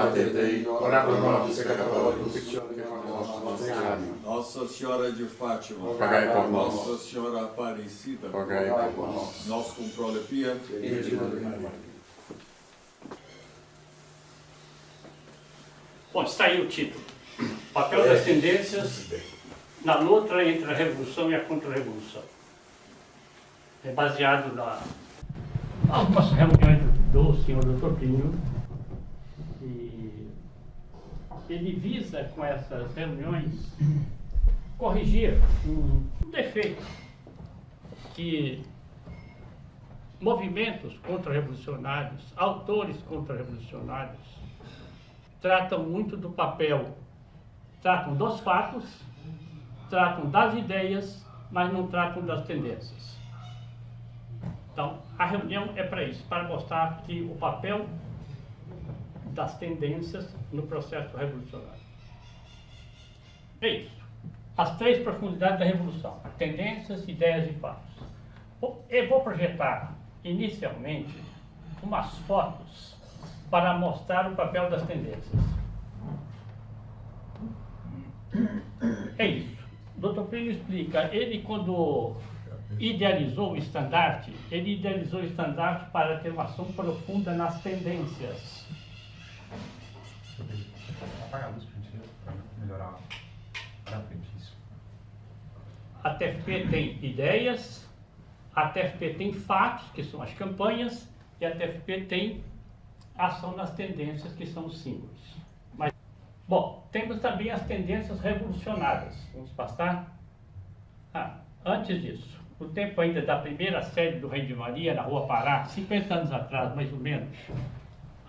Mater Dei, ora pro nobis peccatoribus, et nostra anima. Nossa Senhora de Fátima, Rogai por nós. Nossa Senhora Aparecida, Rogai por nós. nosso controle pia. Bom, está aí o título. Papel das tendências na luta entre a Revolução e a Contra-Revolução. É baseado na algumas reuniões do senhor Dr. Plínio, e ele visa, com essas reuniões, corrigir um defeito que movimentos contra-revolucionários, autores contra-revolucionários, tratam muito do papel, tratam dos fatos, tratam das ideias, mas não tratam das tendências. Então, a reunião é para isso, para mostrar que o papel das tendências no processo revolucionário. É isso. As três profundidades da revolução: tendências, ideias e fatos. Eu vou projetar, inicialmente, umas fotos para mostrar o papel das tendências. É isso. O Dr. Plínio explica, ele quando idealizou o estandarte, ele idealizou o estandarte para ter uma ação profunda nas tendências. Apagar a luz para melhorar a frente, isso. A TFP tem ideias, a TFP tem fatos, que são as campanhas, e a TFP tem ação nas tendências, que são os símbolos. Mas, bom, temos também as tendências revolucionárias. Vamos passar? Antes disso, no tempo ainda da primeira série do Rei de Maria, na Rua Pará, 50 anos atrás, mais ou menos,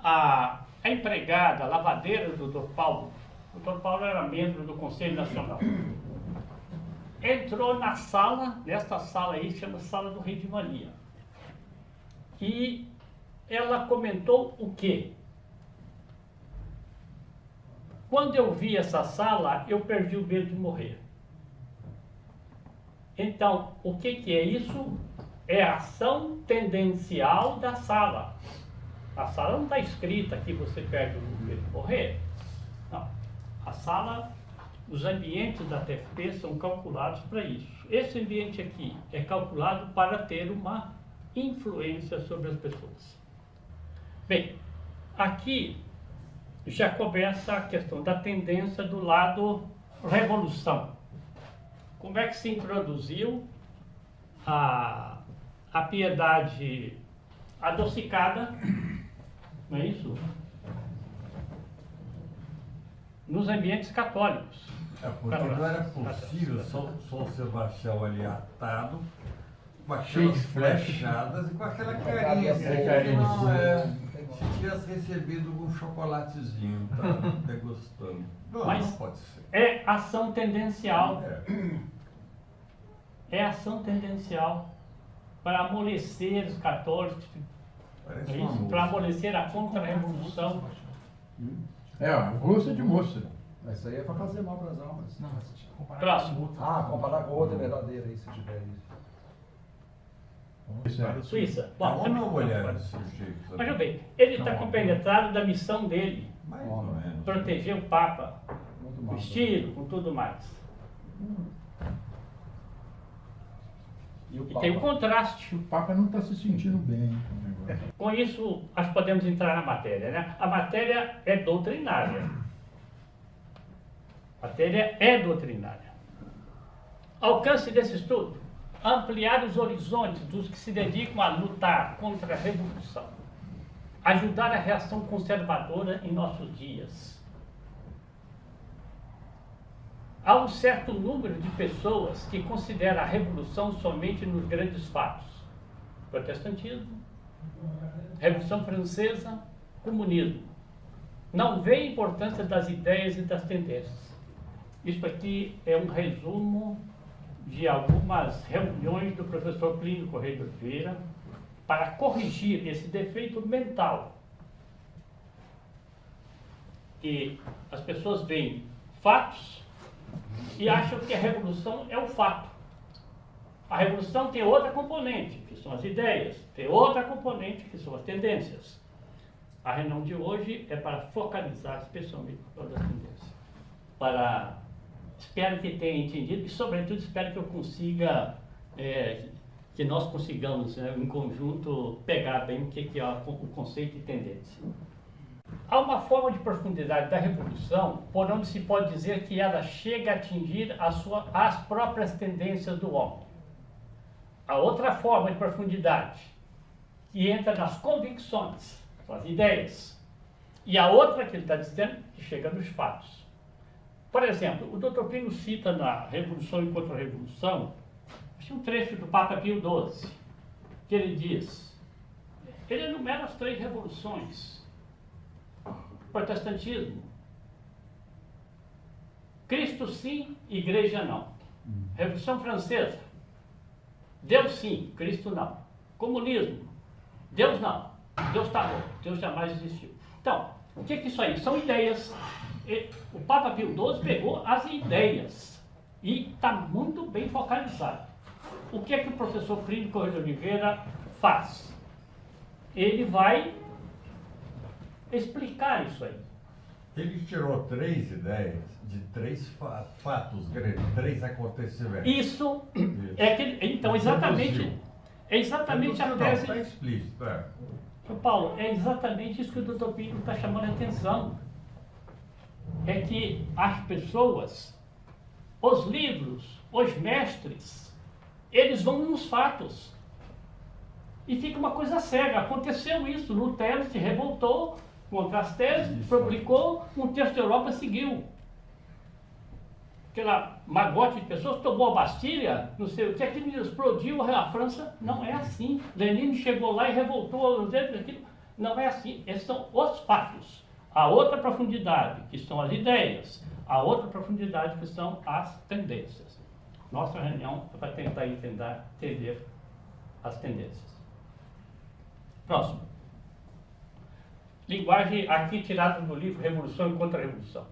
a empregada, a lavadeira do Dr. Paulo, o Dr. Paulo era membro do Conselho Nacional, entrou na sala, nesta sala aí, chama Sala do Rei de Maria, e ela comentou o quê? Quando eu vi essa sala, eu perdi o medo de morrer. Então, o que é isso? É a ação tendencial da sala. A sala não está escrita que você perde o medo de morrer. Não. A sala, os ambientes da TFP são calculados para isso. Esse ambiente aqui é calculado para ter uma influência sobre as pessoas. Bem, aqui já começa a questão da tendência do lado revolução. Como é que se introduziu a piedade adocicada, não é isso? Nos ambientes católicos. Porque não era possível só São Sebastião ali atado, com aquelas flechadas e com aquela carinha assim, se tivesse recebido um chocolatezinho, tá degustando. Mas não pode ser. É ação tendencial. É ação tendencial para amolecer os católicos, Parece é uma isso? moça. Para amolecer a contra-revolução. A Rússia de moça. Isso aí é para fazer mal para as almas. Não, mas você tinha que comparar Próximo. com outra. Comparar com outra verdadeira, aí, se tiver isso. Isso é. Suíça. É homem ou mulher Bom, esse sujeito? Veja bem, ele está compenetrado da missão dele, Mais ou menos. proteger o Papa, Muito o mal. estilo, com tudo mais. E o E tem o contraste. O Papa não está se sentindo bem com o negócio. Com isso, nós podemos entrar na matéria, né? A matéria é doutrinária. A matéria é doutrinária. Alcance desse estudo: ampliar os horizontes dos que se dedicam a lutar contra a revolução. Ajudar a reação conservadora em nossos dias. Há um certo número de pessoas que considera a revolução somente nos grandes fatos: protestantismo, Revolução Francesa, comunismo. Não vê a importância das ideias e das tendências. Isso aqui é um resumo de algumas reuniões do professor Plínio Correia de Oliveira para corrigir esse defeito mental. Que as pessoas veem fatos e acham que a revolução é o fato. A revolução tem outra componente, que são as ideias, tem outra componente, que são as tendências. A reunião de hoje é para focalizar especialmente toda a tendência. Espero que tenha entendido e, sobretudo, espero que eu consiga, que nós consigamos, em conjunto, pegar bem o que é o conceito de tendência. Há uma forma de profundidade da revolução por onde se pode dizer que ela chega a atingir as próprias tendências do homem. A outra forma de profundidade, que entra nas convicções, nas ideias. E a outra que ele está dizendo, que chega nos fatos. Por exemplo, o Dr. Plínio cita na Revolução e Contra-Revolução, um trecho do Papa Pio XII, que ele diz, ele enumera as 3 revoluções. Protestantismo, Cristo sim, Igreja não. Revolução Francesa, Deus sim, Cristo não. Comunismo, Deus não, Deus está morto, Deus jamais existiu. Então, o que é isso aí? São ideias. O Papa Pio XII pegou as ideias e está muito bem focalizado. O que é que o professor Plínio Corrêa de Oliveira faz? Ele vai explicar isso aí. Ele tirou 3 ideias de 3 fatos grandes, 3 acontecimentos. Isso é que, então, exatamente a tese. Está explícito, Paulo, é exatamente isso que o Dr. Plínio está chamando a atenção. É que as pessoas, os livros, os mestres, eles vão nos fatos. E fica uma coisa cega. Aconteceu isso. Lutero se revoltou contra as teses, publicou, um terço da Europa seguiu. Aquela magote de pessoas tomou a Bastilha, não sei o que, aquilo explodiu a França. Não é assim. Lenin chegou lá e revoltou aquilo. Não é assim. Esses são os fatos. A outra profundidade, que são as ideias. A outra profundidade, que são as tendências. Nossa reunião vai tentar entender as tendências. Próximo. Linguagem aqui tirada do livro Revolução e Contra-Revolução.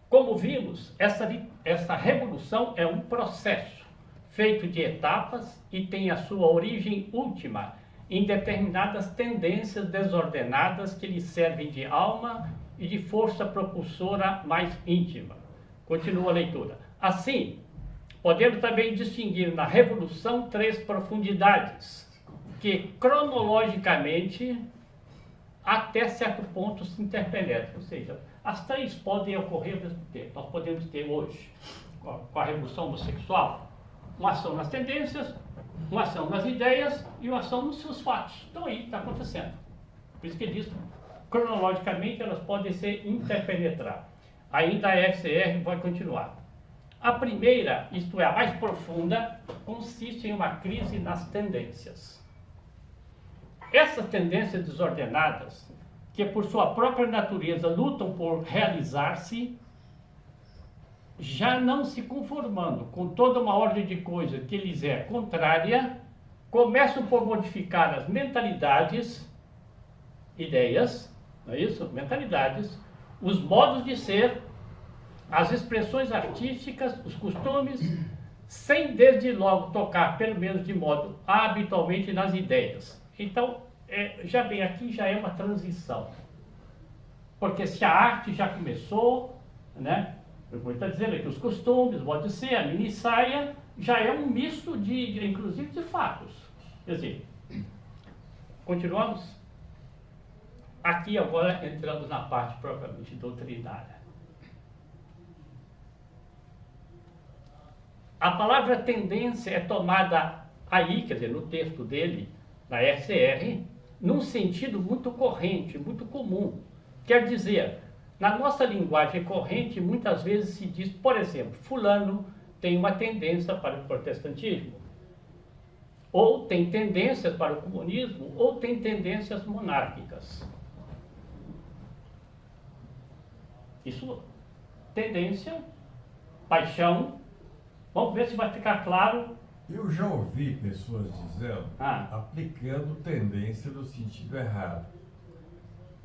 Como vimos, essa revolução é um processo feito de etapas e tem a sua origem última em determinadas tendências desordenadas que lhe servem de alma e de força propulsora mais íntima. Continua a leitura. Assim, podemos também distinguir na revolução 3 profundidades que cronologicamente até certo ponto se interpenetram, ou seja, as 3 podem ocorrer ao mesmo tempo. Nós podemos ter hoje, com a revolução homossexual, uma ação nas tendências, uma ação nas ideias e uma ação nos seus fatos. Então aí está acontecendo. Por isso que ele diz, cronologicamente elas podem se interpenetrar. Ainda a FCR vai continuar. A primeira, isto é, a mais profunda, consiste em uma crise nas tendências. Essas tendências desordenadas, que por sua própria natureza lutam por realizar-se, já não se conformando com toda uma ordem de coisas que lhes é contrária, começam por modificar as mentalidades, ideias, não é isso? Mentalidades, os modos de ser, as expressões artísticas, os costumes, sem desde logo tocar, pelo menos de modo habitualmente, nas ideias. Então, já bem aqui já é uma transição. Porque se a arte já começou, né? Eu estou dizendo aqui, os costumes, o modo de ser, a mini saia, já é um misto inclusive de fatos. Quer dizer, continuamos? Aqui agora entramos na parte propriamente doutrinária. A palavra tendência é tomada aí, quer dizer, no texto dele, na FCR, num sentido muito corrente, muito comum. Quer dizer, na nossa linguagem corrente, muitas vezes se diz, por exemplo, fulano tem uma tendência para o protestantismo, ou tem tendências para o comunismo, ou tem tendências monárquicas. Isso, tendência, paixão, vamos ver se vai ficar claro. Eu já ouvi pessoas dizendo, aplicando tendência no sentido errado.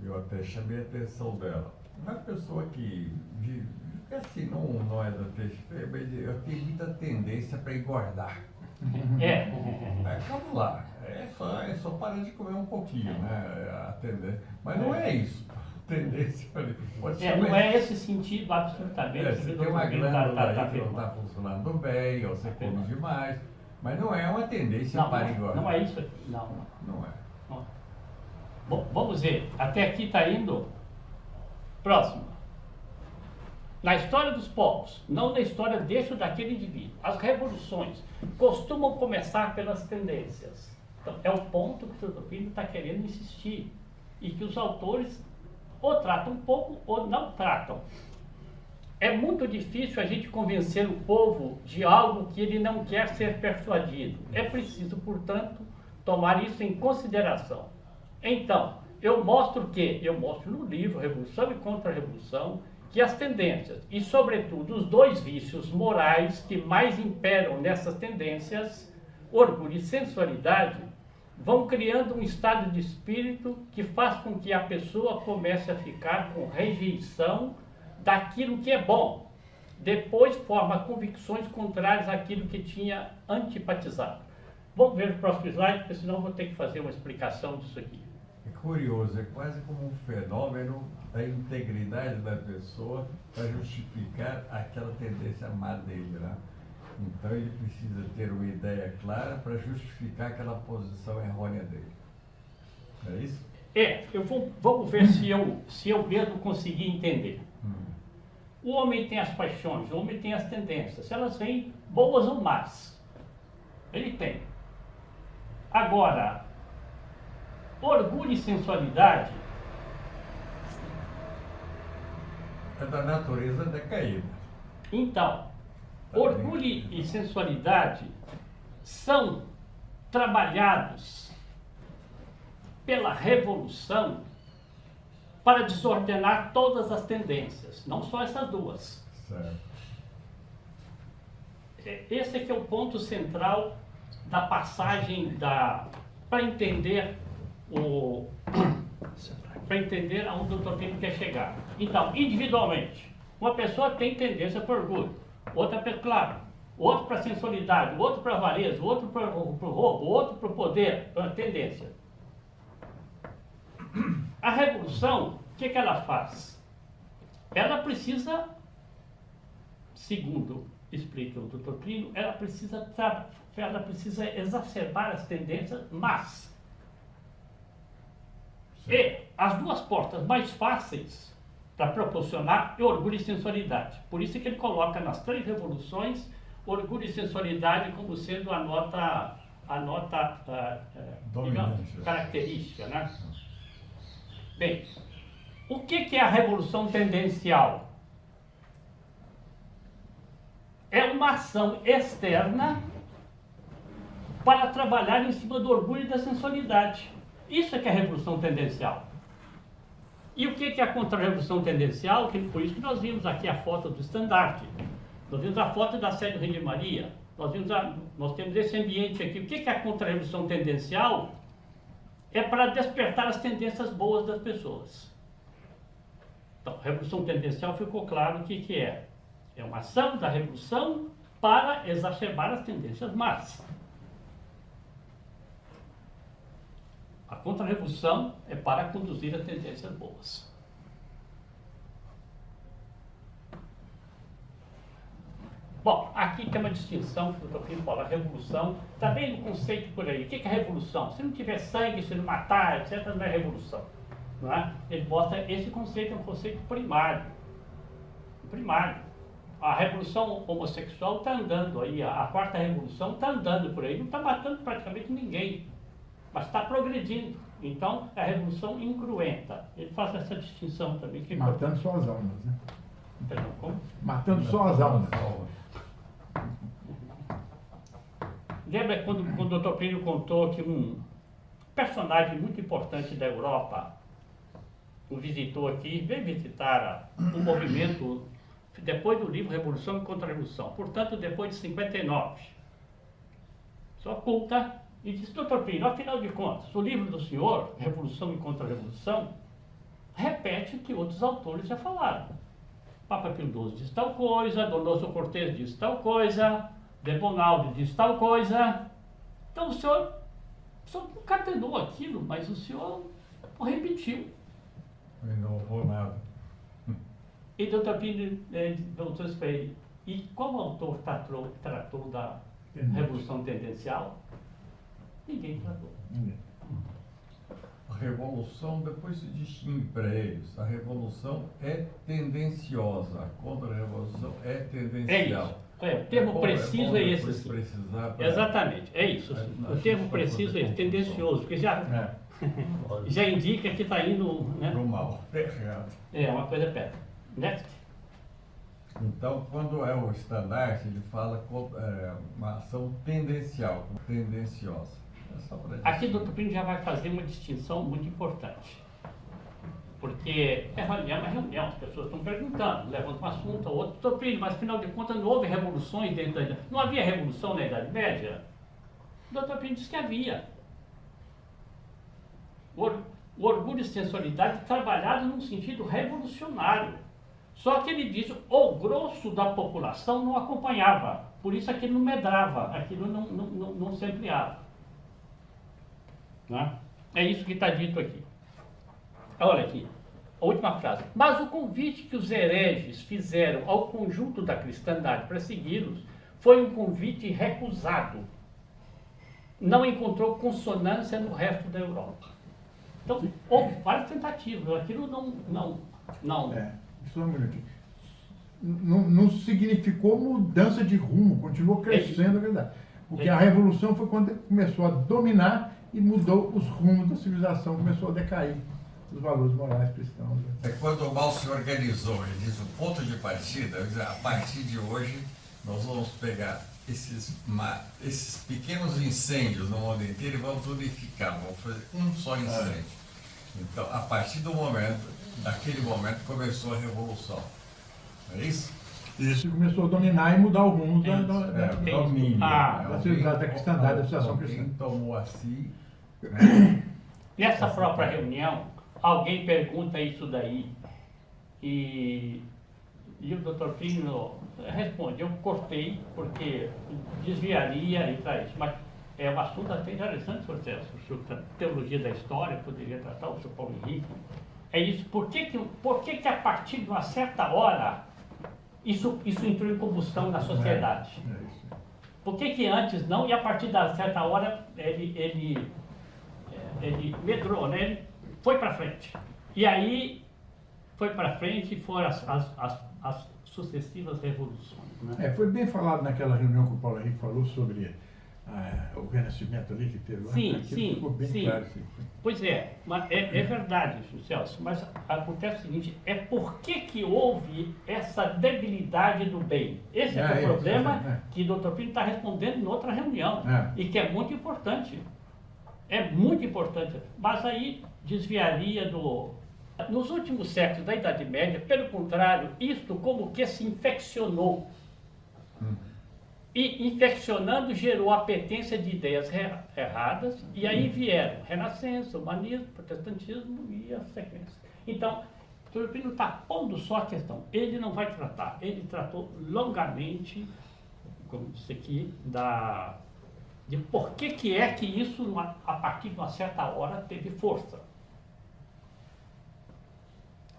Eu até chamei a atenção dela. Uma pessoa que vive, assim, não é da TXP, mas eu tenho muita tendência para engordar. Vamos lá. É só parar de comer um pouquinho, né? A tendência. Mas não é isso. A tendência pode ser. Não é esse sentido absolutamente. Você tem uma glândula aí que não está funcionando bem, ou você come demais. Mas não é uma tendência para engordar. Não é isso aqui. Não. Não é. Não. Bom, vamos ver. Até aqui está indo. Próximo. Na história dos povos, não na história deste ou daquele indivíduo, as revoluções costumam começar pelas tendências. Então, é o ponto que o Tocqueville está querendo insistir. E que os autores ou tratam um pouco ou não tratam. É muito difícil a gente convencer o povo de algo que ele não quer ser persuadido. É preciso, portanto, tomar isso em consideração. Então, eu mostro no livro Revolução e Contra-Revolução, que as tendências, e sobretudo os dois vícios morais que mais imperam nessas tendências, orgulho e sensualidade, vão criando um estado de espírito que faz com que a pessoa comece a ficar com rejeição daquilo que é bom. Depois forma convicções contrárias àquilo que tinha antipatizado. Vamos ver o próximo slide, porque senão eu vou ter que fazer uma explicação disso aqui. É curioso, é quase como um fenômeno da integridade da pessoa para justificar aquela tendência má dele, né? Então ele precisa ter uma ideia clara para justificar aquela posição errônea dele. É isso? Vamos ver se eu mesmo conseguir entender. O homem tem as paixões, o homem tem as tendências. Se elas vêm boas ou más, ele tem. Agora, orgulho e sensualidade é da natureza decaída. Então, orgulho e sensualidade são trabalhados pela revolução para desordenar todas as tendências, não só essas duas. Certo. Esse é que é o ponto central da passagem para entender aonde o Tocqueville quer chegar. Então, individualmente, uma pessoa tem tendência para orgulho, outra para, claro, outro para sensualidade, outro para avareza, outro para o roubo, outro para o poder, para a tendência. A revolução, o que ela faz? Ela precisa, segundo explica o Dr. Plínio, ela precisa exacerbar as tendências más. E as duas portas mais fáceis para proporcionar é orgulho e sensualidade. Por isso que ele coloca nas 3 revoluções orgulho e sensualidade como sendo a nota digamos, característica, né? Bem, o que é a revolução tendencial? É uma ação externa para trabalhar em cima do orgulho e da sensualidade. Isso é que é a revolução tendencial. E o que é a contra-revolução tendencial? Por isso que nós vimos aqui a foto do estandarte. Nós vimos a foto da Sé do Rei de Maria. Nós temos esse ambiente aqui. O que é a contra-revolução tendencial? É para despertar as tendências boas das pessoas. Então, a revolução tendencial ficou claro o que é. É uma ação da revolução para exacerbar as tendências más. A contra-revolução é para conduzir as tendências boas. Bom, aqui tem uma distinção que o Tocqueville fala, a revolução, está bem no conceito por aí. O que é revolução? Se não tiver sangue, se não matar, etc., não é revolução. Não é? Ele mostra esse conceito, é um conceito primário. Primário. A revolução homossexual está andando aí, a 4ª revolução está andando por aí, não está matando praticamente ninguém, mas está progredindo. Então, é a revolução incruenta. Ele faz essa distinção também. Que Matando só as almas, né? Perdão, como? Matando só as almas. Lembra quando o Dr. Plínio contou que um personagem muito importante da Europa o visitou aqui, veio visitar o movimento depois do livro Revolução e Contra-Revolução, portanto, depois de 59. Só culta e disse, Dr. Plínio, afinal de contas, o livro do senhor, Revolução e Contra-Revolução, repete o que outros autores já falaram. Papa Pio XII diz tal coisa, Donoso Cortés diz tal coisa, de Bonaldo diz tal coisa. Então o senhor concatenou aquilo, mas o senhor repetiu. Não inovou nada. E o doutor Plínio perguntou isso para ele. E qual autor tratou da Revolução Tendencial? Ninguém tratou. A revolução, depois se distingue para eles. A revolução é tendenciosa, a contra-revolução é tendencial. O termo preciso é esse. Sim. Precisar pra... Exatamente, é isso. O termo preciso é esse, tendencioso, porque já indica que está indo, né? Pro mal, errado. É uma coisa perto. Next. Então, quando é o estandarte, ele fala uma ação tendencial, tendenciosa. É só para Aqui o doutor Plínio já vai fazer uma distinção muito importante. Porque é reunião, as pessoas estão perguntando, levantam um assunto ou outro. Doutor Plínio, mas afinal de contas não houve revoluções dentro da Idade Média. Não havia revolução na Idade Média? O doutor Plínio disse que havia. O orgulho e sensualidade trabalhado num sentido revolucionário. Só que ele diz o grosso da população não acompanhava. Por isso aquilo não medrava, aquilo não se ampliava. Né? É isso que está dito aqui. Olha aqui, a última frase. Mas o convite que os hereges fizeram ao conjunto da cristandade para segui-los foi um convite recusado. Não encontrou consonância no resto da Europa. Então, houve várias tentativas, aquilo não. Só um minutinho. Não significou mudança de rumo, continuou crescendo, é verdade. Porque a revolução foi quando ele começou a dominar e mudou os rumos da civilização, começou a decair os valores morais cristãos. É quando o mal se organizou, ele diz o ponto de partida, a partir de hoje nós vamos pegar esses pequenos incêndios no mundo inteiro e vamos unificar, vamos fazer um só incêndio. Então, a partir daquele momento começou a revolução. É isso? Isso começou a dominar e mudar o rumo da domínio. da civilização, da cristandade, da associação cristã. Tomou assim. Nessa própria reunião, alguém pergunta isso daí e o doutor Plínio responde, eu cortei porque desviaria e para isso, mas é um assunto até interessante, o senhor teologia da história, poderia tratar, o senhor Paulo Henrique. É isso, por que a partir de uma certa hora isso entrou em combustão na sociedade? Por que antes não e a partir da certa hora ele medrou, né? Ele foi para frente. E aí foi para frente e foram as sucessivas revoluções. Né? Foi bem falado naquela reunião que o Paulo Henrique falou sobre o renascimento ali que teve lá. Sim, ficou bem claro. Sim. Pois é, mas é verdade, Celso, mas acontece o seguinte, por que houve essa debilidade do bem? Esse é o problema que o Dr. Plínio está respondendo em outra reunião, e que é muito importante. É muito importante, mas aí desviaria do... Nos últimos séculos da Idade Média, pelo contrário, isto como que se infeccionou. E infeccionando gerou apetência de ideias erradas, e aí vieram Renascença, Humanismo, Protestantismo e a sequência. Então, o Dr. Plínio está pondo só a questão, ele não vai tratar, ele tratou longamente, como disse aqui, de por que é que isso, a partir de uma certa hora, teve força.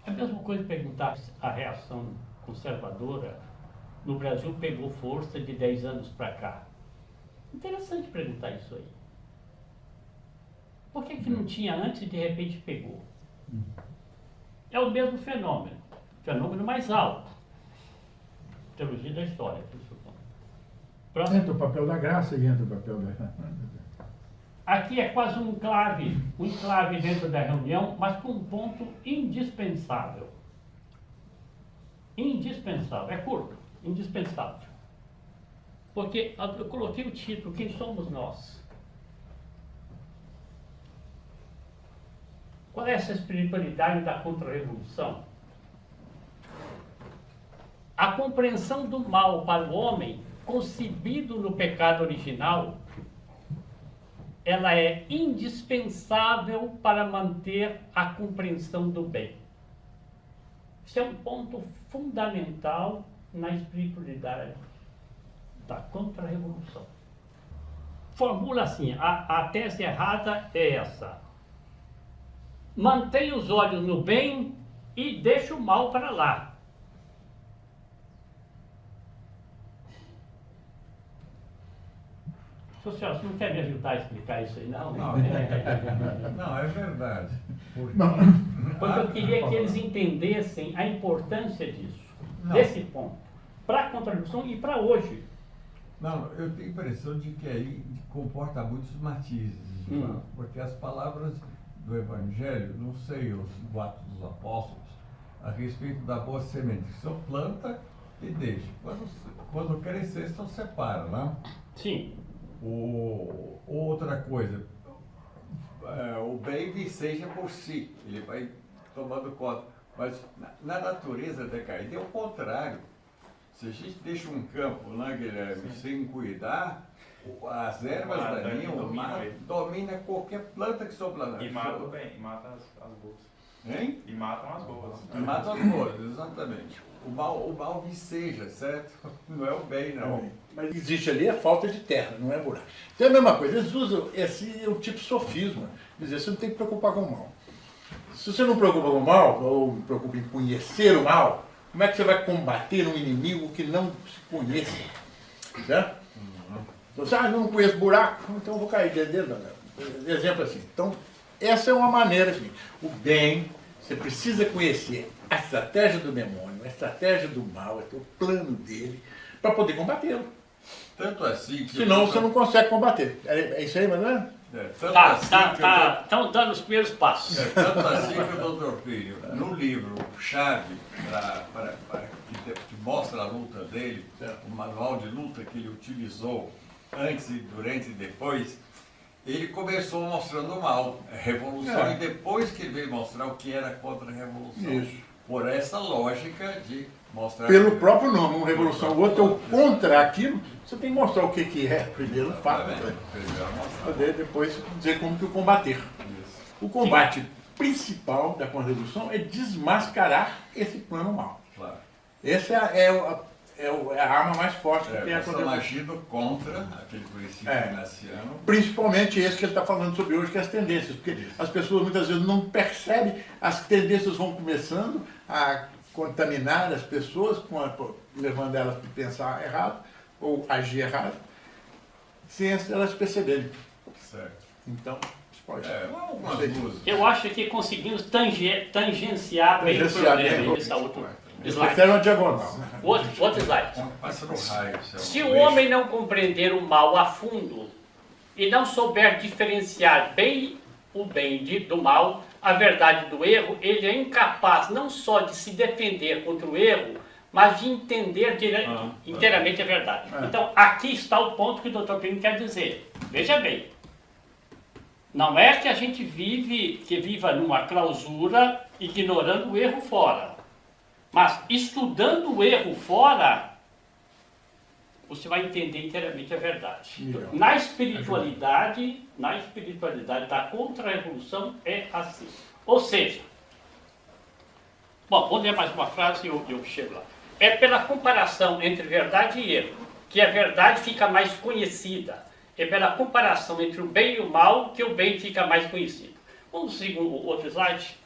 É a mesma coisa perguntar se a reação conservadora no Brasil pegou força de 10 anos para cá. Interessante perguntar isso aí. Por que não tinha antes e de repente pegou? É o mesmo fenômeno mais alto. Teologia da história. Entra o papel da graça e entra o papel da... Aqui é quase um enclave dentro da reunião, mas com um ponto indispensável. Indispensável, é curto, indispensável. Porque eu coloquei o título, quem somos nós? Qual é essa espiritualidade da contra-revolução? A compreensão do mal para o homem, concebido no pecado original, ela é indispensável para manter a compreensão do bem. Isso é um ponto fundamental na espiritualidade da contra-revolução. Formula assim, a tese errada é essa. Mantenha os olhos no bem e deixa o mal para lá. Social, você não quer me ajudar a explicar isso aí, não? Não, é verdade. Porque, Porque eu queria que eles entendessem a importância disso, Não. desse ponto, para a contra-revolução e para hoje. Não, eu tenho a impressão de que aí comporta muitos matizes, porque as palavras do Evangelho, não sei, os Atos dos Apóstolos, a respeito da boa semente, só planta e deixa. Quando crescer, só separa, né? Sim. Outra coisa, o bem viceja por si, ele vai tomando conta. Mas na natureza decaída é o contrário. Se a gente deixa um campo, né, Guilherme, sem cuidar, as ervas daninhas, o mato, domina qualquer planta que sou plantado. E mata o bem, e mata as boas. Hein? E matam as boas. E mata as boas, exatamente. O mal viceja, certo? Não é o bem, não. Mas existe ali a falta de terra, não é buraco. Então é a mesma coisa, eles usam esse é o tipo sofisma, dizer, você não tem que preocupar com o mal. Se você não preocupa com o mal, ou se preocupa em conhecer o mal, como é que você vai combater um inimigo que não se conheça? Certo? Então, você, não conheço buraco, então eu vou cair dentro. Exemplo assim. Então, essa é uma maneira assim. O bem, você precisa conhecer a estratégia do demônio, a estratégia do mal, o plano dele, para poder combatê-lo. Tanto assim que... Senão você não consegue combater. É isso aí, mas não é? tanto assim que Estão dando os primeiros passos. tanto assim que o Dr. Plínio, no livro chave que mostra a luta dele, o manual de luta que ele utilizou antes, durante e depois, ele começou mostrando o mal, a revolução, e depois que ele veio mostrar o que era contra a revolução. Isso. Por essa lógica de mostrar... Pelo próprio nome, uma revolução, o outro é o contra aquilo, você tem que mostrar o que é primeiro o fato, Primeiro mostrar. poder depois dizer como que o combater. O combate principal da contra-revolução é desmascarar esse plano mal. Claro. Essa é a arma mais forte que tem a Você contra-revolução. agindo contra aquele princípio ignaciano. Principalmente esse que ele está falando sobre hoje, que é as tendências, porque as pessoas muitas vezes não percebem, as tendências vão começando a contaminar as pessoas, levando elas a pensar errado ou agir errado, sem elas perceberem. Certo. Então, pode Algumas luzes. Eu acho que conseguimos tangenciar bem o Tangenciar problema. bem. Esse é outro Eles slide. preferem uma diagonal. Outro slide. Passa no raio. Se o homem não compreender o mal a fundo e não souber diferenciar bem o bem do mal, a verdade do erro, ele é incapaz não só de se defender contra o erro, mas de entender inteiramente a verdade. Então, aqui está o ponto que o Dr. Plínio quer dizer. Veja bem, não é que a gente viva numa clausura ignorando o erro fora, mas estudando o erro fora, você vai entender inteiramente a verdade. Na espiritualidade da contra-revolução é assim. Ou seja, bom, vou ler mais uma frase e eu chego lá. É pela comparação entre verdade e erro que a verdade fica mais conhecida. É pela comparação entre o bem e o mal que o bem fica mais conhecido. Vamos seguir o outro slide.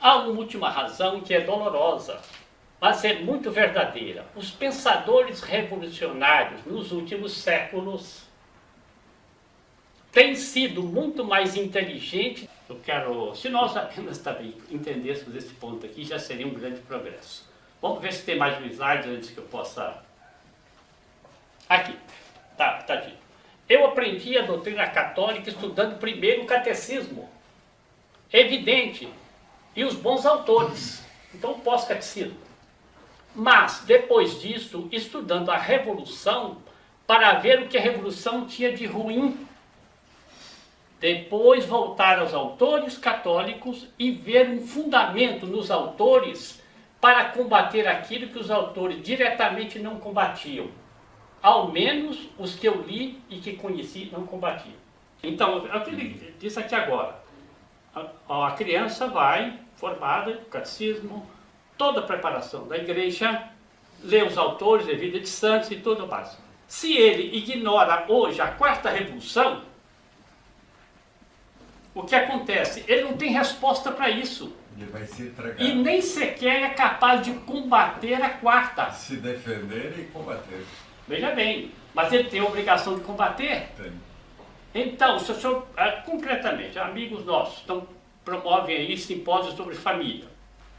Há uma última razão que é dolorosa, mas é muito verdadeira. Os pensadores revolucionários nos últimos séculos têm sido muito mais inteligentes. Se nós apenas também entendêssemos esse ponto aqui, já seria um grande progresso. Vamos ver se tem mais um slide antes que eu possa... Aqui, tá dito. Eu aprendi a doutrina católica estudando primeiro o catecismo. É evidente. E os bons autores. Então, o pós-catecismo. Mas, depois disso, estudando a Revolução, para ver o que a Revolução tinha de ruim. Depois, voltar aos autores católicos e ver um fundamento nos autores para combater aquilo que os autores diretamente não combatiam. Ao menos os que eu li e que conheci não combatiam. Então, é o que ele disse aqui agora. A criança vai, formada, catecismo, toda a preparação da igreja, lê os autores, lê Vida de Santos e tudo mais. Se ele ignora hoje a quarta revolução, o que acontece? Ele não tem resposta para isso. Ele vai se entregar. E nem sequer é capaz de combater a quarta. Se defender e combater. Veja bem, mas ele tem a obrigação de combater. Tem. Então, se o senhor, concretamente, amigos nossos promovem aí simpósios sobre família.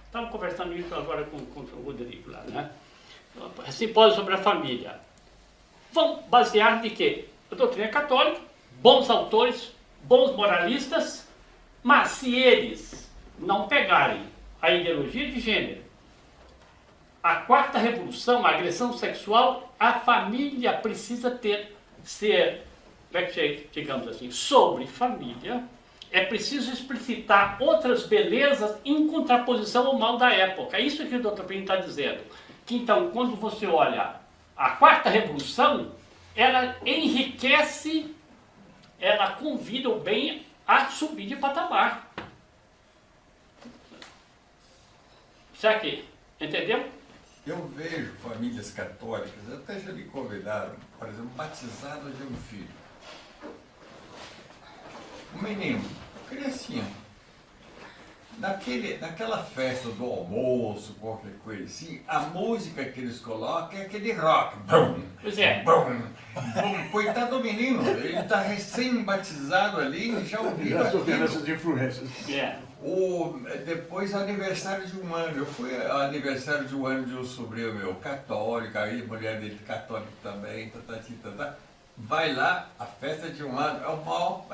Estamos conversando isso agora com o Rodrigo lá, né? Simpósio sobre a família. Vão basear de quê? A doutrina católica, bons autores, bons moralistas, mas se eles não pegarem a ideologia de gênero, a quarta revolução, a agressão sexual, a família precisa ser, digamos assim, sobre família, é preciso explicitar outras belezas em contraposição ao mal da época. É isso que o Dr. Plínio está dizendo. Que então, quando você olha a quarta revolução, ela enriquece, ela convida o bem a subir de patamar. Será que entendeu? Eu vejo famílias católicas, até já me convidaram, por exemplo, batizado de um filho. Um menino, criancinha. Naquela festa do almoço, qualquer coisa assim, a música que eles colocam é aquele rock. Bum, Pois é. bum, bum. Coitado do menino, ele está recém-batizado ali e já ouviu Já sofrendo aquilo. essas influências. Depois aniversário de um ano, eu fui ao aniversário de um ano de um sobrinho meu, católico, aí mulher dele católica também, vai lá, a festa de um ano, é o maior,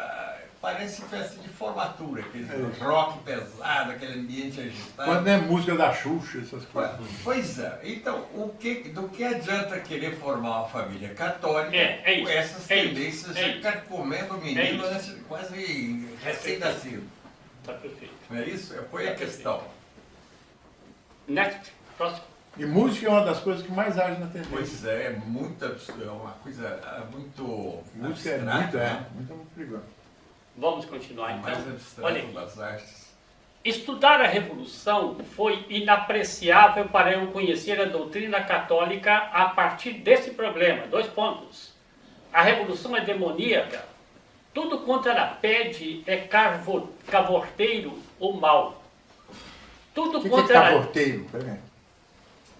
parece festa de formatura, aquele rock pesado, aquele ambiente agitado. Quando é música da Xuxa, essas coisas. Pois é, então, do que adianta querer formar uma família católica É isso, com essas é isso, tendências é de carcomendo o menino quase recém-nascido? Está perfeito. Não é isso? Foi a questão. Next, próximo. E música é uma das coisas que mais age na TV. Pois é, é uma coisa muito Música é abstrata, muito, né? muito perigosa. Vamos continuar A mais então. abstrata Olha aqui. das artes. Estudar a Revolução foi inapreciável para eu conhecer a doutrina católica a partir desse problema. 2 pontos. A Revolução é demoníaca. Tudo quanto ela pede é cavorteiro ou mal. Tudo O que quanto é ela... cavorteiro? Peraí.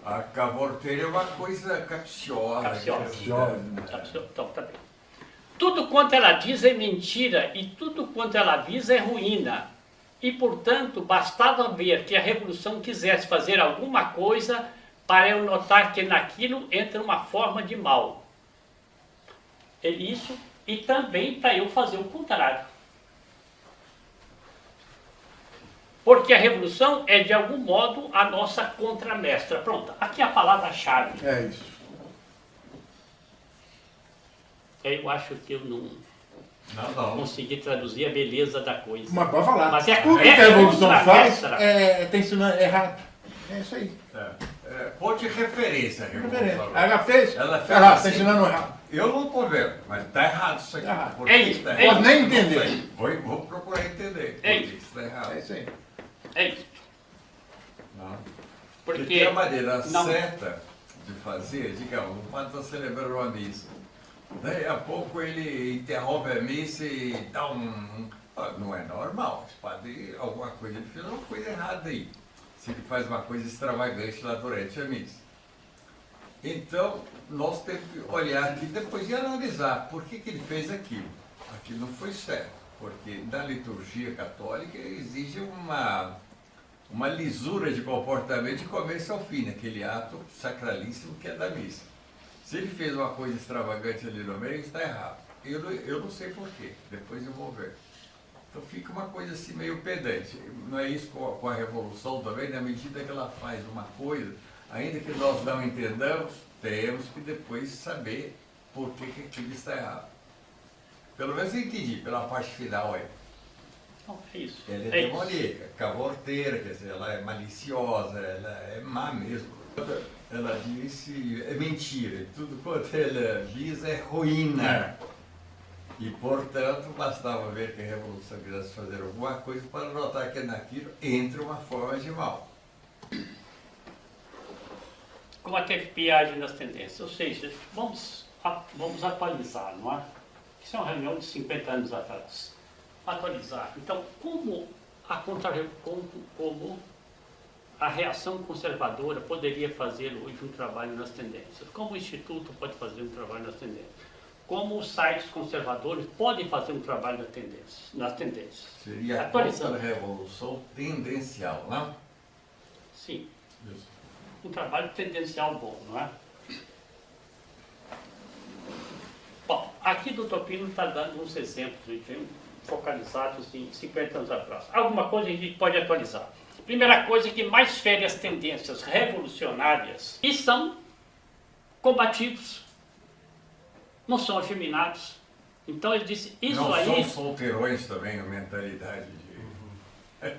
A cavorteira é uma coisa capciosa. Capciosa, né? Então, tá bem. Tudo quanto ela diz é mentira e tudo quanto ela avisa é ruína. E, portanto, bastava ver que a Revolução quisesse fazer alguma coisa para eu notar que naquilo entra uma forma de mal. É isso, e também para eu fazer o contrário. Porque a Revolução é, de algum modo, a nossa contramestra. Pronto, aqui é a palavra-chave. É isso. Eu acho que eu não Não. consegui traduzir a beleza da coisa. Mas pode falar. Mas é- Tudo que é a Revolução faz contramestra. tá ensinando errado. É isso aí. Ponto de referência. a Revolução. Ela fez, Ela fez tá assim. ensinando errado. Eu não estou vendo, mas está errado isso aqui. Tá errado. Por que É isso, tá é errado? Pode nem Não entender. sei. Vou procurar entender. É por que isso. isso está errado. É isso aí. É isso. Não. Porque Porque a maneira não- certa de fazer, digamos, o padre está celebrando uma missa. Daí a pouco ele interrompe a missa e dá não é normal. O padre, alguma coisa, ele fez uma coisa errada aí. Se ele faz uma coisa extravagante lá durante a missa. Então, nós temos que olhar aqui depois e analisar por que ele fez aquilo. Aquilo não foi certo. Porque na liturgia católica exige uma lisura de comportamento de começo ao fim, naquele ato sacralíssimo que é da missa. Se ele fez uma coisa extravagante ali no meio, está errado. Eu não sei porquê, depois eu vou ver. Então fica uma coisa assim meio pedante. Não é isso com a Revolução também, na medida que ela faz uma coisa, ainda que nós não entendamos, temos que depois saber por que aquilo está errado. Pelo menos eu entendi, pela parte final aí. Não, é isso. Ela é É isso. demoníaca, cavorteira, quer dizer, ela é maliciosa, ela é má mesmo. Ela disse, é mentira, e tudo quanto ela diz é ruína. E, portanto, bastava ver que a Revolução quisesse fazer alguma coisa para notar que naquilo entra uma forma de mal. como a TFP age nas tendências. Ou seja, vamos atualizar, não é? Isso é uma reunião de 50 anos atrás. Atualizar. Então, como a reação conservadora poderia fazer hoje um trabalho nas tendências? Como o Instituto pode fazer um trabalho nas tendências? Como os sites conservadores podem fazer um trabalho nas tendências? Seria a Atualizando. contra-revolução tendencial, não? Sim. Isso. Um trabalho tendencial bom, não é? Bom, aqui o Dr. Pino está dando uns exemplos focalizados em 50 anos atrás. Alguma coisa a gente pode atualizar. Primeira coisa que mais fere as tendências revolucionárias e são combativos, não são afeminados. Então ele disse, isso não aí... são solteirões também, a mentalidade de...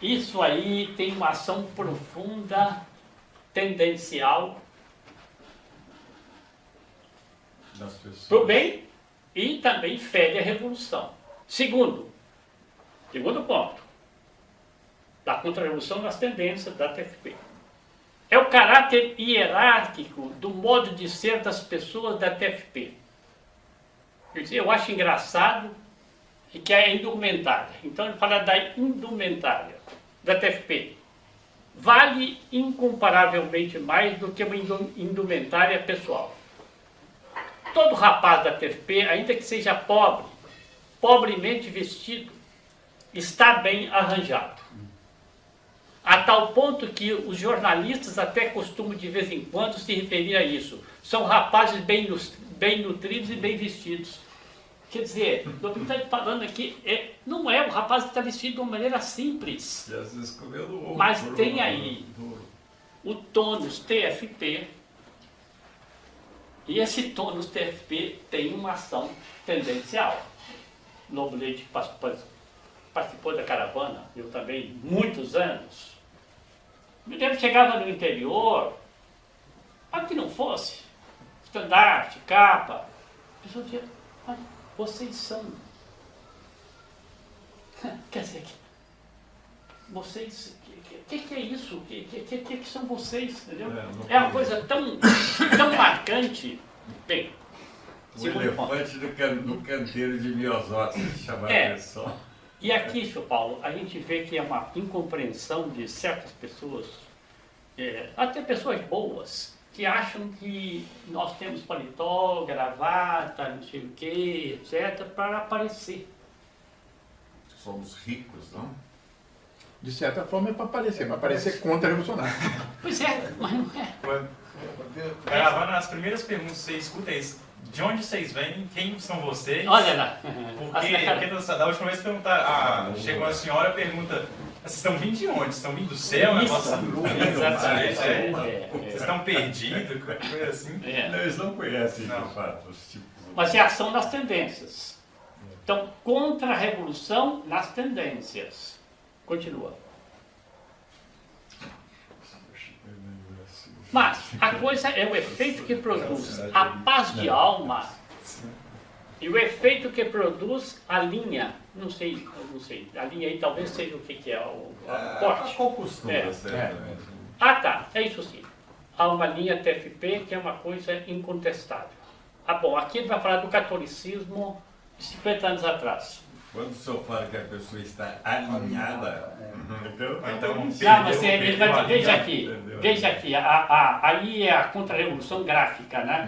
Isso aí tem uma ação profunda, tendencial, das pessoas. para o bem e também fere a revolução. Segundo ponto, da contra-revolução nas tendências da TFP. É o caráter hierárquico do modo de ser das pessoas da TFP. Quer dizer, eu acho engraçado que é a indumentária. Então ele fala da indumentária da TFP. Vale incomparavelmente mais do que uma indumentária pessoal. Todo rapaz da TFP, ainda que seja pobre, pobremente vestido, está bem arranjado. A tal ponto que os jornalistas até costumam de vez em quando se referir a isso. São rapazes bem nutridos e bem vestidos. Quer dizer, o que está falando aqui não é o rapaz que está vestido de uma maneira simples. E às vezes comendo ovo. Mas tem aí o tônus TFP, e esse tônus TFP tem uma ação tendencial. Lobo Leite participou da caravana, eu também, muitos anos. Me lembro que chegava no interior, para que não fosse, estandarte, capa, a pessoa dizia, mas vocês são. Quer dizer, vocês, o que é isso? O que são vocês? Entendeu? É uma coisa tão marcante. Bem, O elefante no canteiro de Miyazaki, chama a atenção. E aqui, Sr. Paulo, a gente vê que é uma incompreensão de certas pessoas, até pessoas boas, que acham que nós temos paletó, gravata, não sei o quê, etc., para aparecer. Somos ricos, não? De certa forma é para aparecer, mas parecer contra-revolucionário. Pois é, mas não é. Gravando as primeiras perguntas, você escuta isso. De onde vocês vêm? Quem são vocês? Olha lá. Porque da última vez perguntaram, chegou uma senhora e pergunta, vocês estão vindo de onde? Vocês estão vindo do céu? Isso, Exatamente. Vocês estão perdidos? Coisa assim. Não, eles não conhecem, Não. de fato, os tipos. Mas é ação nas tendências. Então, contra a revolução nas tendências. Continua. Mas a coisa é o efeito que produz a paz de alma e o efeito que produz a linha. Não sei. A linha aí talvez seja o que é o corte. Qual costura, É. certamente. Ah, tá. É isso sim. Há uma linha TFP que é uma coisa incontestável. Ah, bom, aqui ele vai falar do catolicismo de 50 anos atrás. Quando o senhor fala que a pessoa está alinhada, então Não, mas ele vai, veja aqui, aí é a contra-revolução gráfica, né?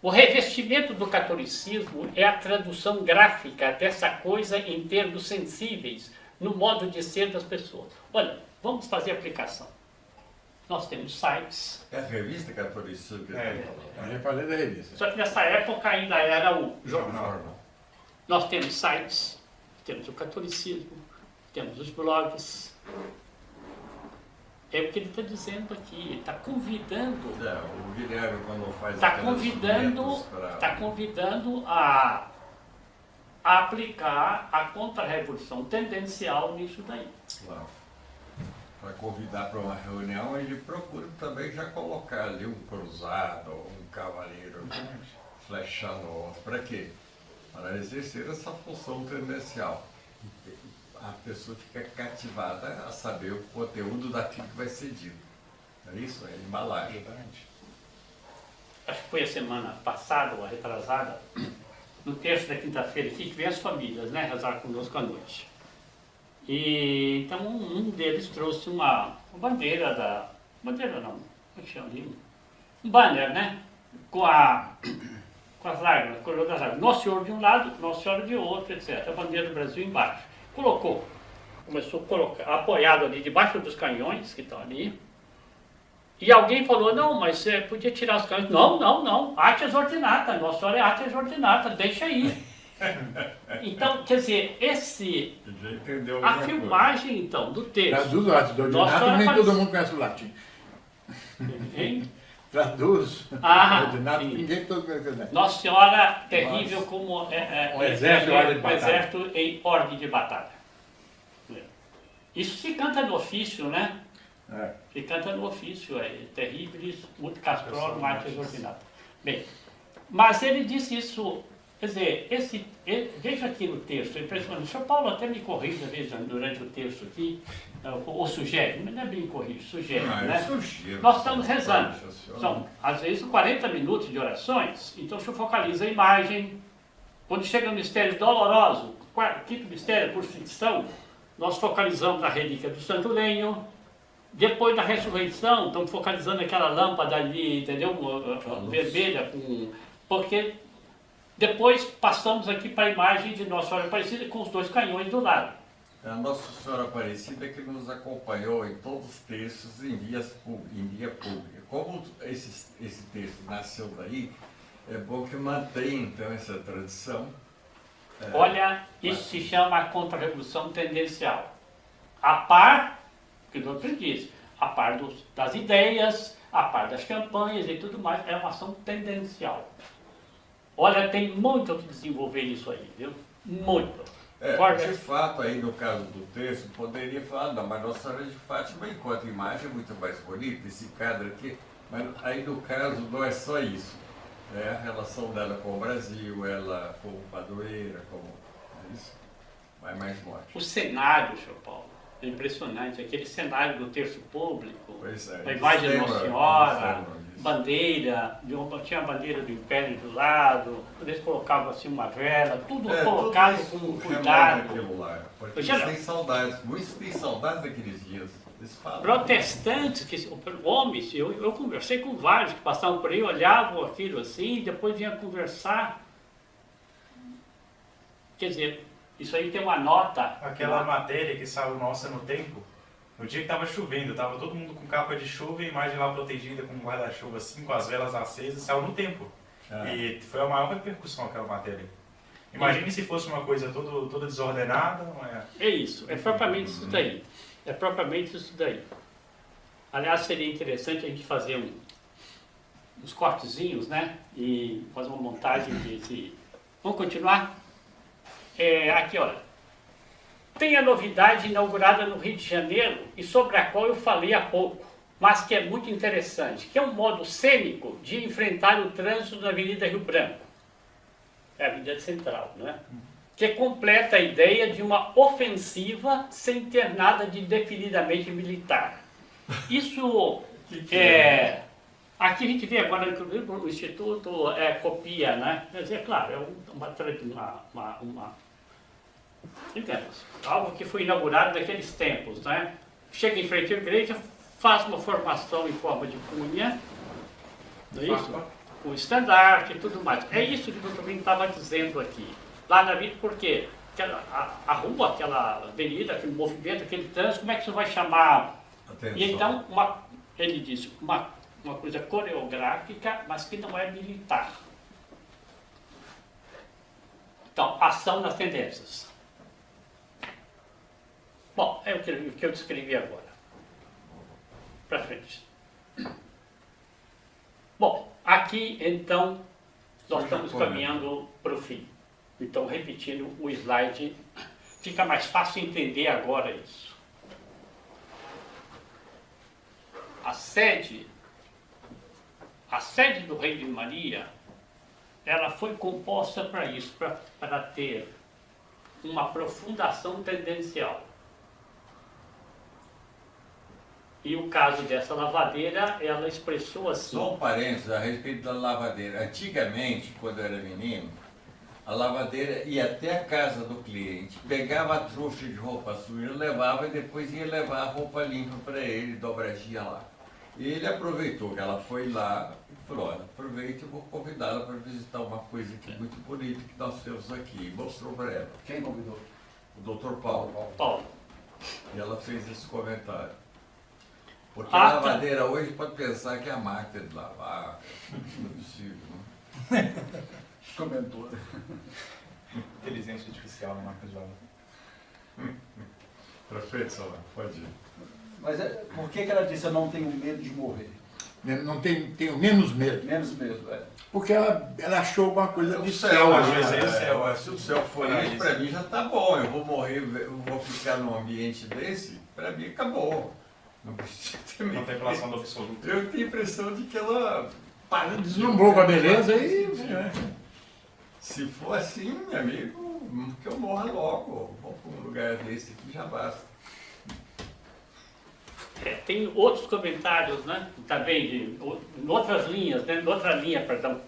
O revestimento do catolicismo é a tradução gráfica dessa coisa em termos sensíveis, no modo de ser das pessoas. Olha, vamos fazer aplicação. Nós temos sites, é a revista Catolicismo que Eu já falei da revista. só que nessa época ainda era o jornal. Nós temos sites, temos o catolicismo, temos os blogs. É o que ele está dizendo aqui, ele está convidando. O Guilherme, quando faz Está aquelas convidando, vinhetas a aplicar a contra-revolução tendencial nisso daí. para convidar para uma reunião, ele procura também já colocar ali um cruzado, um cavaleiro flechando o outro. Para quê? Para exercer essa função tendencial. A pessoa fica cativada a saber o conteúdo daquilo que vai ser dito. É isso? É embalagem. Exatamente. Acho que foi a semana passada ou a retrasada, no terço da quinta-feira aqui, que vem as famílias, né, rezar conosco à noite. E então um deles trouxe uma bandeira da. Bandeira não, como é que chama ali? Um banner, né? Com as lágrimas, coroa das lágrimas. Nossa Senhora de um lado, Nossa Senhora de outro, etc. A bandeira do Brasil embaixo. Começou a colocar, apoiado ali debaixo dos canhões que estão ali. E alguém falou, não, mas você podia tirar os canhões. Não, artes ordinata, Nossa Senhora é artes ordinata, deixa aí. Então, quer dizer, Já entendeu a alguma filmagem, então, do texto. Traduz o latim do Nossa ordinato, Senhora nem faz- todo mundo conhece o latim. Hein? Traduz Ah, o ordinato, sim. ninguém todo conhece o latim. Nossa Senhora terrível como Um exército em ordem de um batalha. exército em ordem de batalha. Isso se canta no ofício, né? É. Se canta no ofício, é terríveis, muito castrorum, martes ordinata. Bem, mas ele disse isso, quer dizer, veja aqui no texto, é impressionante. O senhor Paulo até me corrige às vezes durante o texto aqui, ou sugere, mas não é bem corrige, sugere, né? Eu sugiro. Nós estamos rezando. Poxa, senhora. São, às vezes, 40 minutos de orações, então o senhor focaliza a imagem. Quando chega no mistério doloroso, quinto mistério, por ficção, nós focalizamos a relíquia do Santo Lenho. Depois da ressurreição, estamos focalizando aquela lâmpada ali, entendeu? Vermelha, porque depois passamos aqui para a imagem de Nossa Senhora Aparecida com os dois canhões do lado. A Nossa Senhora Aparecida que nos acompanhou em todos os textos em via pública. Como esse texto nasceu daí, é bom que mantenha então essa tradição. Olha, isso se chama a contra-revolução tendencial. A par, que o doutor disse, a par das ideias, a par das campanhas e tudo mais, é uma ação tendencial. Olha, tem muito o que desenvolver isso aí, viu? Muito. De fato, aí no caso do texto, poderia falar, não, mas Nossa Senhora de Fátima, enquanto imagem, é muito mais bonita, esse quadro aqui, mas aí no caso não é só isso. É a relação dela com o Brasil, ela como padroeira, como. É isso? Vai mais longe. O cenário, senhor Paulo, é impressionante. Aquele cenário do terço público, Pois é, a imagem de Nossa Senhora, lembra disso. bandeira, tinha a bandeira do Império do lado, eles colocavam assim uma vela, tudo É, colocado tudo isso com remete cuidado. àquilo lá, porque Pois é, eles têm saudades, muitos têm saudades daqueles dias. Eles falam. Protestantes, homens, eu conversei com vários que passavam por aí, olhavam aquilo assim, depois vinham conversar. Quer dizer, isso aí tem uma nota. Aquela matéria que saiu Nossa no Tempo, no dia que estava chovendo, estava todo mundo com capa de chuva e a imagem lá protegida com um guarda-chuva assim, com as velas acesas, saiu no Tempo. E foi a maior repercussão aquela matéria. Imagine se fosse uma coisa toda desordenada, não é? É isso, é propriamente isso daí. É propriamente isso daí. Aliás, seria interessante a gente fazer uns cortezinhos, né? E fazer uma montagem desse. Vamos continuar? Aqui, olha. Tem a novidade inaugurada no Rio de Janeiro e sobre a qual eu falei há pouco, mas que é muito interessante, que é um modo cênico de enfrentar o trânsito na Avenida Rio Branco. É a Avenida Central, né? Que completa a ideia de uma ofensiva sem ter nada de definidamente militar. Isso aqui a gente vê agora, inclusive, o Instituto copia, né? Quer dizer, claro, é entendemos, algo que foi inaugurado naqueles tempos, né? Chega em frente à igreja, faz uma formação em forma de cunha, não é isso? Com estandarte e tudo mais. É isso que o doutor Bem estava dizendo aqui. Lá na vida, por quê? A rua, aquela avenida, aquele movimento, aquele trânsito, como é que isso vai chamar? Atenção. E então, ele disse, uma coisa coreográfica, mas que não é militar. Então, ação nas tendências. Bom, é o que eu descrevi agora. Para frente. Bom, aqui, então, nós estamos caminhando para o fim. Então, repetindo o slide, fica mais fácil entender agora isso. A sede do Rei de Maria, ela foi composta para isso, para ter uma aprofundação tendencial. E o caso dessa lavadeira, ela expressou assim. Só um parênteses a respeito da lavadeira. Antigamente, quando eu era menino, a lavadeira ia até a casa do cliente, pegava a trouxa de roupa suja, levava e depois ia levar a roupa limpa para ele, dobradinha lá. E ele aproveitou que ela foi lá e falou, olha, aproveita e vou convidá-la para visitar uma coisa aqui muito bonita que nós temos aqui. E mostrou para ela, Quem convidou? o Dr. Paulo. Paulo. E ela fez esse comentário. Porque Ah, a tá. lavadeira hoje pode pensar que é a máquina de lavar, não é possível, né? Comentou. Inteligência artificial na marca de lava. Prefeito Salão, pode ir. Mas por que ela disse eu não tenho medo de morrer? Não tenho menos medo. Menos medo, é. Porque ela achou alguma coisa O de céu, céu. às ali, vezes né? é o céu. Se o céu for É isso, isso. para mim já tá bom. Eu vou morrer, eu vou ficar num ambiente desse, para mim acabou. Não precisa ter medo. Contemplação do absoluto. Eu tenho a impressão de que ela para de Deslumbrou com a beleza e. Se for assim, meu amigo, que eu morra logo. Vou para um lugar desse aqui já basta. Tem outros comentários, né? Também em outras linhas, né? Em outra linha, perdão.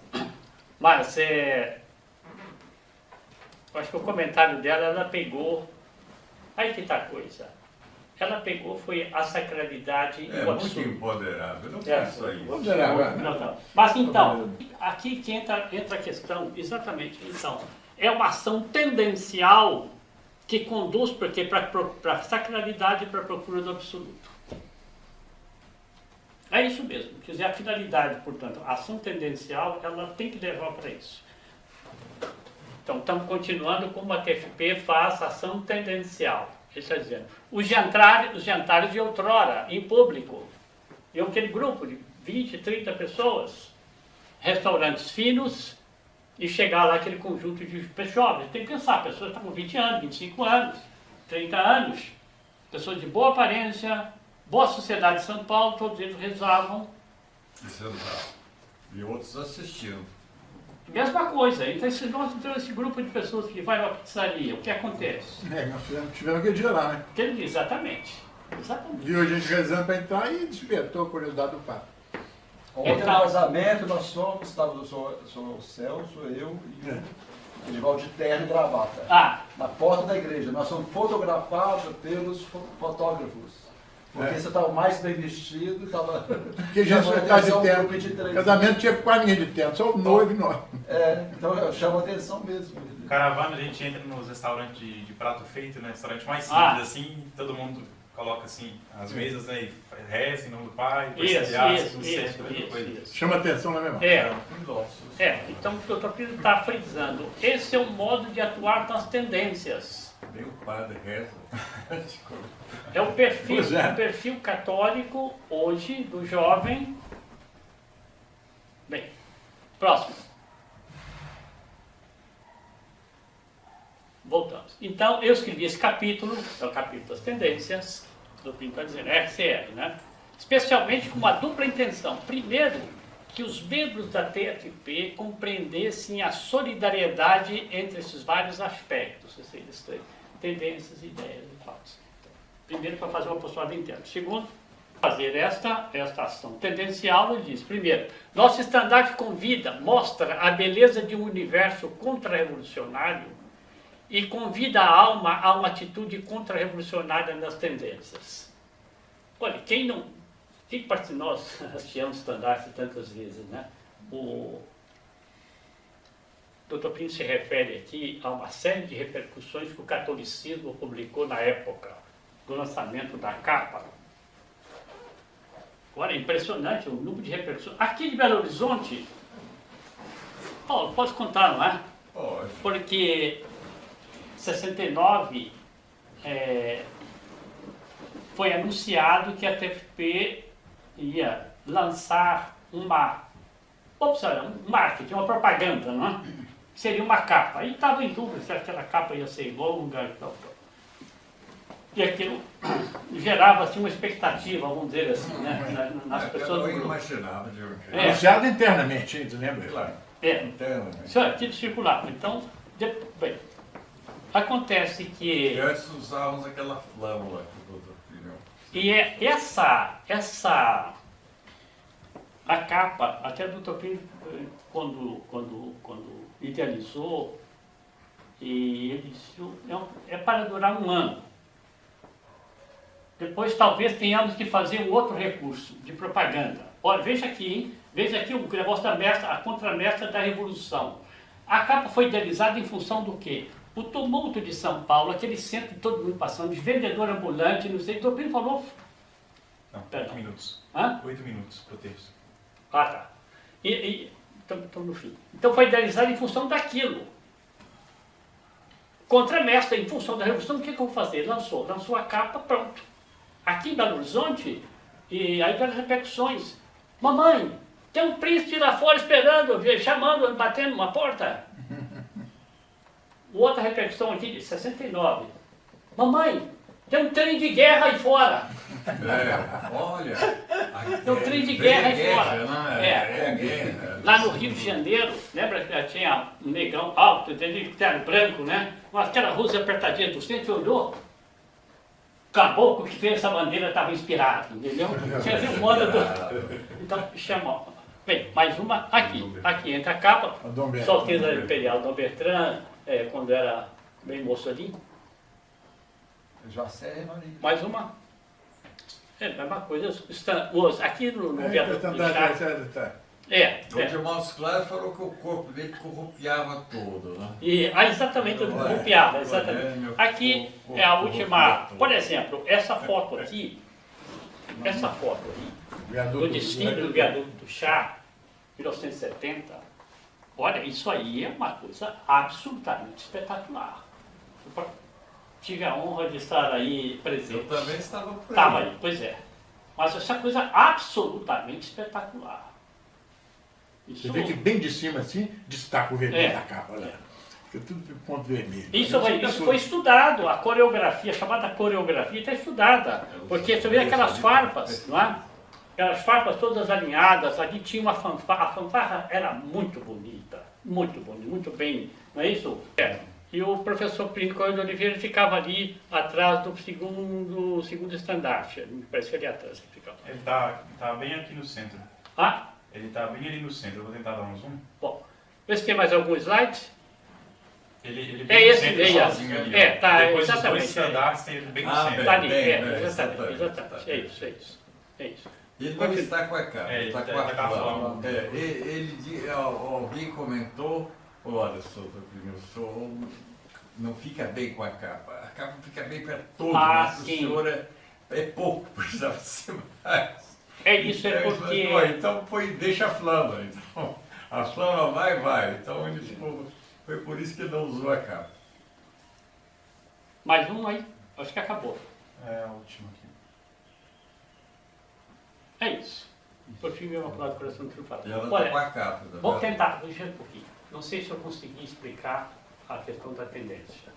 Mas eu acho que o comentário dela, ela pegou. Aí que tá a coisa. Ela pegou foi a sacralidade e É o muito absurdo. empoderável, eu não É. penso aí. Vamos zerar agora. Não. Mas então, aqui que entra a questão, exatamente, então, é uma ação tendencial que conduz para a sacralidade e para a procura do absoluto. É isso mesmo, quer dizer, a finalidade, portanto, a ação tendencial, ela tem que levar para isso. Então, estamos continuando como a TFP faz ação tendencial. Ele está dizendo, os jantares de outrora, em público, e aquele grupo de 20, 30 pessoas, restaurantes finos, e chegar lá aquele conjunto de jovens. Tem que pensar, pessoas estão com 20 anos, 25 anos, 30 anos, pessoas de boa aparência, boa sociedade de São Paulo, todos eles rezavam. Isso é legal. E outros assistindo. Mesma coisa, então esse grupo de pessoas que vai à pizzaria, o que acontece? Nós tivemos aquele dia lá, né? Exatamente. Exatamente. Viu a gente rezando para entrar e despertou a curiosidade do papo. Ontem no Então- casamento nós somos, estava o Celso, eu e o Edivaldo de terno e gravata. Ah, Na porta da igreja. Nós somos fotografados pelos fotógrafos. Porque você estava mais bem vestido, estava. Porque a gente chamou está de atenção pro terno. 23. Casamento tinha quase ninguém de terno, só o noivo e nós. Então chama atenção mesmo. Caravana, a gente entra nos restaurantes de prato feito, né? Restaurante mais simples, Ah. assim, todo mundo coloca assim, as mesas, né? E reza em nome do Pai, depois Isso, se abraça, isso, no isso, centro, depois. isso. Chama atenção, não é mesmo? Então o que o Topino está frisando, esse é o modo de atuar nas tendências. Nem o padre reza. É o perfil, Pois é. o perfil católico hoje do jovem. Bem, próximo. Voltamos. Então, eu escrevi esse capítulo, é o capítulo das tendências, do Pinto está dizendo, RCR, né? Especialmente com uma dupla intenção. Primeiro, que os membros da TFP compreendessem a solidariedade entre esses vários aspectos, ou seja, tendências, ideias e fatos. Primeiro, para fazer uma postura interna. Segundo, fazer esta ação tendencial, ele diz, primeiro, nosso estandarte convida, mostra a beleza de um universo contra-revolucionário e convida a alma a uma atitude contra-revolucionária nas tendências. Olha, quem parte de nós hasteamos estandarte tantas vezes, né? O Dr. Pinto se refere aqui a uma série de repercussões que o catolicismo publicou na época do lançamento da capa. Olha, é impressionante o número de repercussões. Aqui de Belo Horizonte, Paulo, pode contar, não é? Pode. Porque em 69 foi anunciado que a TFP ia lançar um marketing, uma propaganda, não é? Que seria uma capa. Aí estava em dúvida se aquela capa ia ser longa e tal. E aquilo gerava assim, uma expectativa, vamos dizer assim, né? nas pessoas do Eu grupo. imaginava de um jeito. É. Anunciado internamente, hein, você lembra? Claro. É, isso é título circular. Então, bem, acontece E que... antes usávamos aquela flâmula que o doutor Filho E a capa, até o Dr. Plínio, quando idealizou, e ele disse, é para durar 1 ano. Depois talvez tenhamos que fazer um outro recurso de propaganda. Olha, veja aqui, hein? Veja aqui o negócio da mestra, a contramestra da Revolução. A capa foi idealizada em função do quê? O tumulto de São Paulo, aquele centro de todo mundo passando, de vendedor ambulante, não sei, o Dr. Plínio falou. Não, Perdão. 8 minutos. Hã? 8 minutos pro texto. Ah, tá. Estamos no fim. Então foi idealizado em função daquilo. Contramestra, em função da Revolução, o que eu vou fazer? Lançou a capa, pronto. Aqui em Belo Horizonte, e aí várias repercussões. Mamãe, tem um príncipe lá fora esperando, chamando, batendo numa porta. Outra repercussão aqui de 69. Mamãe, tem um trem de guerra aí fora. Olha. Tem um trem de guerra aí fora. Guerra. Lá no Rio de Janeiro, lembra que já tinha um negão alto, de terno branco, né? Com aquela rússia apertadinha do centro, olhou. O caboclo que fez essa bandeira estava inspirado, entendeu? Tinha visto moda do... Então, chamou. Bem, mais uma aqui. Aqui entra a capa. Sua Alteza Imperial Dom Bertrand, quando era bem moço ali. José Maria. Mais uma. É a mesma coisa. Aqui no viaduto do Chá. Onde o Moço Claro falou que o corpo dele corrupiava todo, né? Exatamente, eu copiava, exatamente. Aqui é a última, por exemplo, essa foto aqui, do desfile do viaduto do Chá, 1970, olha, isso aí é uma coisa absolutamente espetacular. Eu tive a honra de estar aí presente. Eu também estava por aí. Estava aí, pois é. Mas essa coisa absolutamente espetacular. Você vê que bem de cima assim, destaca o vermelho da capa, olha. Fica tudo de ponto vermelho. Isso foi estudado, a coreografia, a chamada coreografia está estudada. Porque você vê aquelas farpas, não é? Aquelas farpas todas alinhadas, ali tinha uma fanfarra, a fanfarra era muito bonita, muito bem, não é isso? E o professor Plínio Coelho de Oliveira ficava ali atrás do segundo estandarte, me parece que ali atrás que ficava. Ele tá bem aqui no centro. Ah? Ele tá bem ali no centro, eu vou tentar dar um zoom. Bom, vê se tem mais algum slide. Ele É bem no esse, centro é sozinho esse. ali. É, ó. tá, Depois exatamente, dos 2 estandartes tem ele bem no centro. Está ali, exatamente. exatamente. É isso. Ele não está com a capa, Ele está tá com a com a flama. flama. Alguém comentou, olha, o senhor não fica bem com a capa fica bem para todo, mas o sim. senhor é pouco, precisava ser mais. É isso, é porque... Então deixa a flama, então a flama vai, então ele foi por isso que ele não usou a capa. Mais um aí, acho que acabou. É a última aqui. É isso. Por fim, meu Imaculado Coração Triunfal. E ela está com Olha, a capa. vou tentar, deixa um pouquinho. Não sei se eu consegui explicar a questão da tendência.